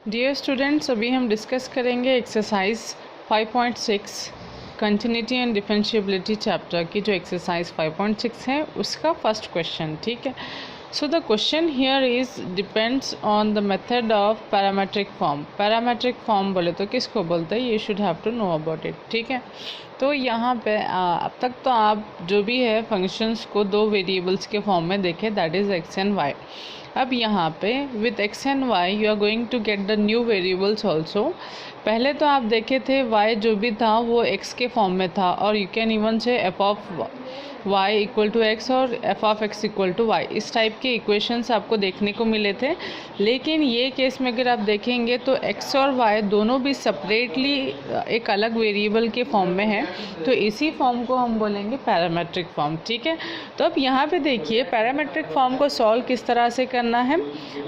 Dear students, अभी हम discuss करेंगे exercise 5.6 continuity and differentiability chapter की जो एक्सरसाइज 5.6 है उसका फर्स्ट क्वेश्चन। ठीक है, so the question here is depends on the method of parametric form. Parametric form बोले तो किसको बोलते हैं, you should have to know about it. ठीक है, तो यहाँ पे अब तक तो आप जो भी है फंक्शंस को दो वेरिएबल्स के फॉर्म में देखें, that is x and y. अब यहाँ पे with x and y you are going to get the new variables also. पहले तो आप देखे थे वाई जो भी था वो एक्स के फॉर्म में था, और you can even say F of y equal to X और F of X equal to Y, इस टाइप के इक्वेशंस आपको देखने को मिले थे। लेकिन ये केस में अगर आप देखेंगे तो x और y दोनों भी सेपरेटली एक अलग वेरिएबल के फॉर्म में है, तो इसी फॉर्म को हम बोलेंगे पैरामेट्रिक फॉर्म। ठीक है, तो अब यहाँ पे देखिए पैरामेट्रिक फॉर्म को सॉल्व किस तरह से करना है।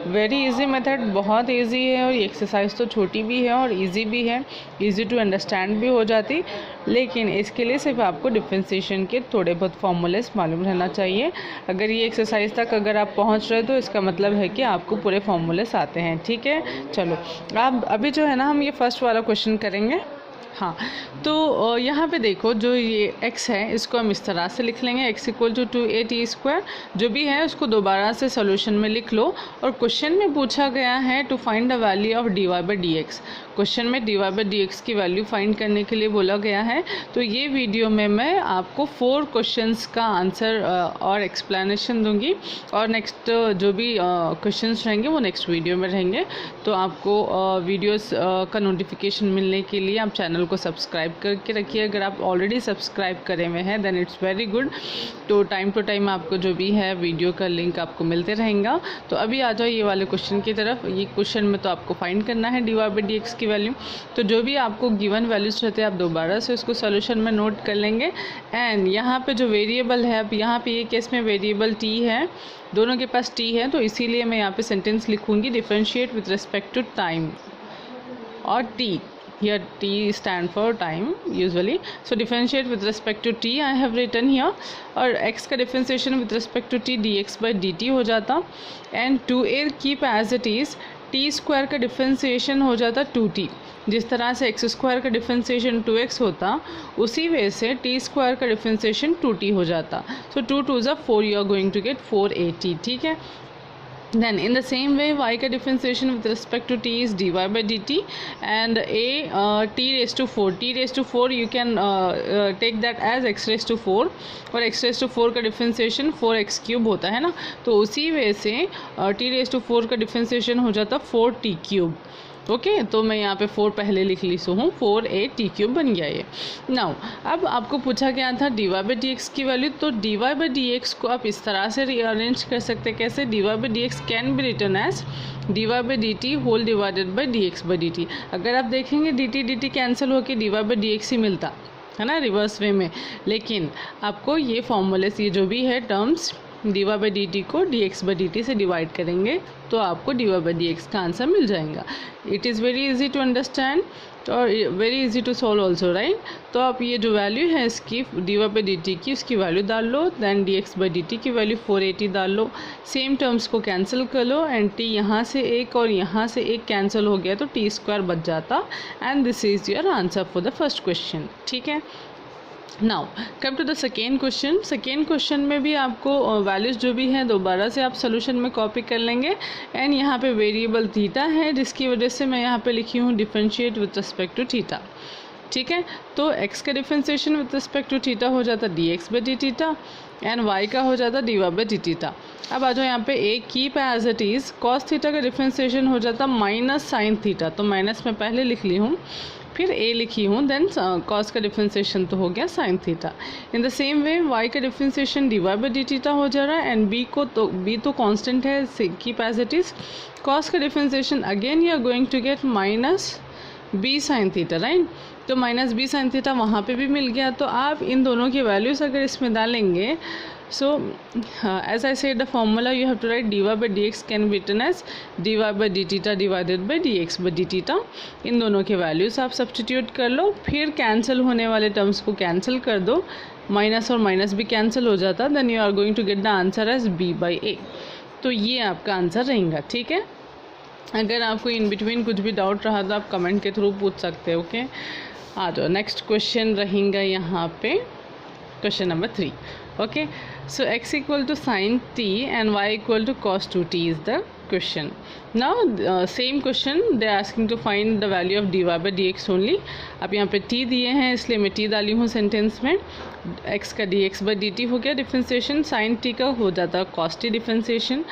वेरी इजी मेथड, बहुत इजी है, और ये एक्सरसाइज तो छोटी भी है और इजी भी है, इजी टू अंडरस्टैंड भी हो जाती। लेकिन इसके लिए सिर्फ आपको डिफरेंशिएशन के थोड़े बहुत फॉर्मूलेस मालूम रहना चाहिए। अगर ये एक्सरसाइज तक अगर आप पहुंच रहे हो तो इसका मतलब है कि आपको पूरे फॉर्मूलेस आते हैं। ठीक है, चलो अब अभी जो है ना हम ये फर्स्ट वाला क्वेश्चन करेंगे। हाँ, तो यहाँ पे देखो जो ये x है इसको हम इस तरह से लिख लेंगे, x इक्वल टू 2a² जो भी है उसको दोबारा से सॉल्यूशन में लिख लो। और क्वेश्चन में पूछा गया है to find the value of dy/dx। Question में dy/dx की वैल्यू फाइंड करने के लिए बोला गया है। तो ये वीडियो में मैं आपको 4 क्वेश्चंस का आंसर और एक्सप्लेनेशन दूंगी, और नेक्स्ट जो भी क्वेश्चंस रहेंगे वो नेक्स्ट वीडियो में रहेंगे। तो आपको वीडियोस का नोटिफिकेशन मिलने के लिए आप चैनल को सब्सक्राइब करके रखिए। अगर आप ऑलरेडी सब्सक्राइब करे हुए हैं देन इट्स वेरी गुड, तो टाइम टू टाइम आपको जो भी है वीडियो का लिंक आपको मिलते रहेगा। तो अभी आ जाओ ये वाले क्वेश्चन की तरफ। ये क्वेश्चन में तो आपको फाइंड करना है dy/dx की वैल्यू। तो जो भी आपको गिवन वैल्यूज रहते हैं आप दोबारा से उसको सॉल्यूशन में नोट कर लेंगे। एंड यहाँ पे जो वेरिएबल है, अब यहाँ पे ये केस में वेरिएबल t है, दोनों के पास t है, तो इसीलिए मैं यहाँ पे सेंटेंस लिखूंगी differentiate with respect to time और t। Here t stand for time usually, so differentiate with respect to t I have written here, और x का differentiation with respect to t dx/dt हो जाता, and 2a keep as it is, t² का differentiation हो जाता 2t। जिस तरह से x² का differentiation 2x होता उसी वे से t² का differentiation 2t हो जाता। so 2 2s are 4, you are going to get 4at। ठीक है, then in the same way y का differentiation with respect to t is dy/dt, and t raised to 4, t raised to 4 you can take that as x raised to 4, और x raised to 4 का differentiation 4x³ होता है ना, तो उसी वे से t raised to 4 का differentiation हो जाता 4t³। ओके, तो मैं यहाँ पे 4 पहले लिख ली सो हूँ, 4at³ बन गया ये। नाउ अब आपको पूछा गया था dy/dx की वैल्यू, तो dy/dx को आप इस तरह से रीअरेंज कर सकते हैं। कैसे? dy/dx can be written as dy/dt whole divided by dx/dt। अगर आप देखेंगे dt कैंसिल होकर dy/dx ही मिलता है ना रिवर्स वे में, लेकिन आपको ये फॉर्मूले ये जो भी है टर्म्स dy/dt को dx/dt से डिवाइड करेंगे तो आपको dy/dx का आंसर मिल जाएगा। It is very easy to understand और very easy to solve also, right. तो आप ये जो वैल्यू है इसकी dy/dt की उसकी वैल्यू डाल लो, दैन dx/dt की वैल्यू 480 डाल लो, सेम टर्म्स को कैंसिल कर लो, एंड t यहाँ से एक और यहाँ से एक कैंसिल हो गया तो t² बच जाता, and this is your answer for the first question. ठीक है, now come to the second question. Second question में भी आपको वैल्यूज़ जो भी हैं दोबारा से आप सोल्यूशन में कॉपी कर लेंगे, एंड यहाँ पे वेरिएबल थीटा है जिसकी वजह से मैं यहाँ पे लिखी हूँ differentiate with respect to theta. ठीक है, तो x का differentiation with respect to theta हो जाता dx/dt, एंड y का हो जाता dy/dt। अब आ जाओ यहाँ पे a keep as it is, cos theta का डिफरेंशिएशन हो जाता माइनस साइन थीटा, तो माइनस में पहले लिख ली हूँ फिर a लिखी हूँ, देन cos का डिफरेंशिएशन तो हो गया sin theta. In the same way y का डिफरेंशिएशन dy/dt हो जा रहा है, एंड b तो कांस्टेंट है, keep as it is, cos का differentiation again you are going to get minus b sin theta, right. तो माइनस b sin थीटा वहाँ पे भी मिल गया, तो आप इन दोनों की वैल्यूज़ अगर इसमें डालेंगे, so as I said the formula you have to write dy/dx can be written as dy/dt divided by dx/dt। इन दोनों के वैल्यूज़ आप सब्सटीट्यूट कर लो, फिर कैंसिल होने वाले टर्म्स को कैंसिल कर दो, माइनस और माइनस भी कैंसिल हो जाता, then you are going to get the answer as b/a। तो ये आपका आंसर रहेगा। ठीक है, अगर आपको इन बिटवीन कुछ भी डाउट रहा तो आप कमेंट के थ्रू पूछ सकते हो। ओके, आ जाओ, नेक्स्ट क्वेश्चन रहेगा यहाँ पे question number 3. Okay, so x equal to sin t and y equal to cos 2t is the question. Now same question they are asking to find the value of dy by dx only. अब यहाँ पे t दिए हैं इसलिए मैं t डाली हूँ sentence में. x का dx by dt हो गया डिफ्रेंसिएशन, sin t का हो जाता cos t डिफ्रेंसिएशन,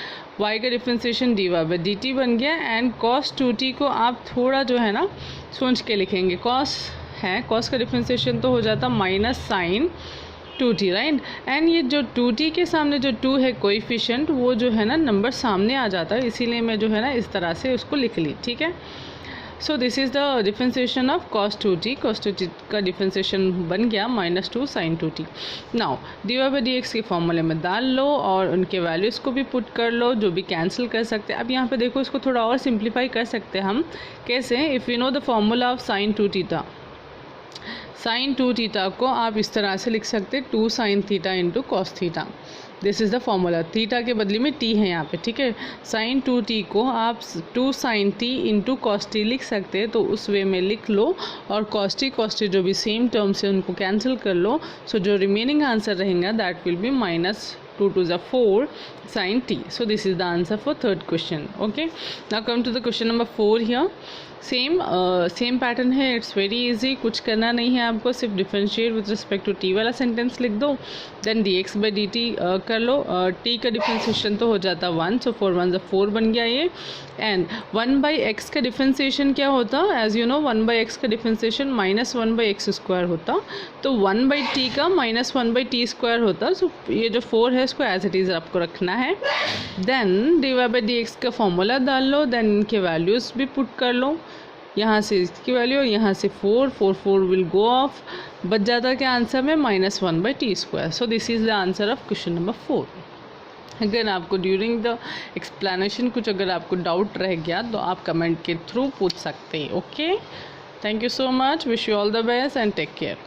y का डिफ्रेंसिएशन dy by dt बन गया, एंड cos 2t को आप थोड़ा जो है ना सोच के लिखेंगे. cos है, cos का डिफ्रेंसिएशन तो हो जाता minus sign 2t, right. And ये जो 2t के सामने जो 2 है कोएफिशिएंट, वो जो है ना नंबर सामने आ जाता है, इसीलिए मैं जो है ना इस तरह से उसको लिख ली. ठीक है, so this is the differentiation of cos 2t. cos 2t का डिफ्रेंसिएशन बन गया -2 sin 2t. Now dy by dx के फॉर्मूले में डाल लो और उनके वैल्यूज़ को भी पुट कर लो, जो भी कैंसिल कर सकते हैं. अब यहाँ पे देखो, इसको थोड़ा और सिंप्लीफाई कर सकते हैं हम. कैसे? If you know the formula of sin 2 theta, sine 2 theta को आप इस तरह से लिख सकते हैं 2 sin theta into cos theta. This is the formula. Theta के बदले में टी है यहाँ पे. ठीक है, साइन 2t को आप 2 sin t into cos T लिख सकते हैं, तो उस वे में लिख लो, और कॉस टी जो भी सेम टर्म्स है उनको कैंसिल कर लो. सो जो रिमेनिंग आंसर रहेगा that will be -2 to the 4 sin t. So this is the answer for third question. Okay, now come to the question number 4 here. Same pattern है, it's very easy. कुछ करना नहीं है आपको, सिर्फ differentiate with respect to t वाला sentence लिख दो, देन dx by dt कर लो. t का डिफ्रेंशिएशन तो हो जाता 1, सो 4 1 4 बन गया ये. एंड 1/x का डिफ्रेंशिएशन क्या होता? एज यू नो 1/x का डिफ्रेंशिएशन -1/x² होता, तो 1/t का -1/t² होता. सो ये जो 4 है इसको एज इट इज़ आपको रखना है. देन dy by dx का फॉर्मूला डाल लो, देन इनके वैल्यूज़ भी पुट कर लो. यहाँ से इसकी वैल्यू, यहाँ से 4 विल गो ऑफ, बच जाता के आंसर में -1/t². So this is the answer of question number 4. अगर आपको ड्यूरिंग द एक्सप्लेनेशन कुछ अगर आपको डाउट रह गया तो आप कमेंट के थ्रू पूछ सकते हैं. Okay, thank you so much, wish you all the best and take care.